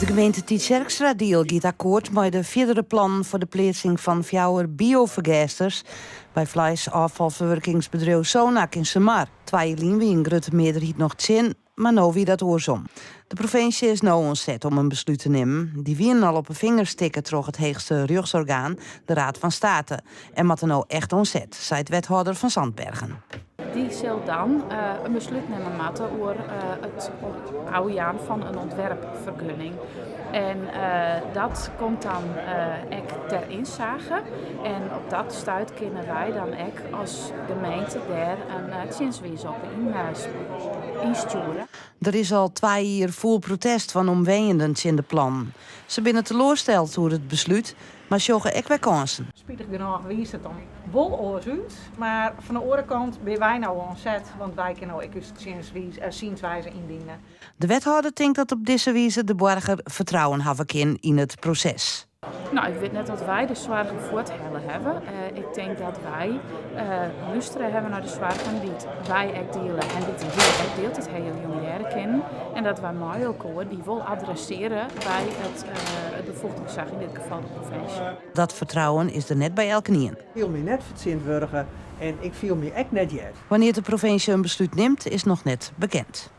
De gemeente Tietjerkstra-Diel gaat akkoord met de verdere plannen voor de plaatsing van 4 biovergasters bij vleesafvalverwerkingsbedrijf Sonac in Semar. 2 wie een grote meerderheid nog zin, maar nou wie dat oorsom. De provincie is nou ontzet om een besluit te nemen. Die wienen al op een vinger stikken door het hoogste rechtsorgaan, de Raad van State. En wat er nou echt ontzet, zei het wethouder van Zandbergen. Die zal dan een besluit nemen moeten over het houden van een ontwerpvergunning. En dat komt dan ook ter inzage. En op dat stuit kunnen wij dan ook als gemeente daar een zienswijze op insturen. Er is al 2 jaar vol protest van omwonenden in de plan. Ze binnen teleurgesteld door het besluit, maar joggen ook weer kansen. Spijtig genoeg wie is het dan wel oorzuid, maar van de andere kant ben wij nou ontzet, want wij kunnen ook zienswijze indienen. De wethouder denkt dat op deze wijze de burger vertrouwen hebben kan in het proces. Nou, ik weet net dat wij de zware voordelen hebben. Ik denk dat wij luisteren hebben naar de zware die wij ook delen en die deelt het hele jongeren kennen. En dat wij mij ook horen die wil adresseren bij het bevoegdingszaak, in dit geval de provincie. Dat vertrouwen is er net bij elke nien. Ik viel me net verzint worden en ik viel me echt net jet. Wanneer de provincie een besluit neemt, is nog net bekend.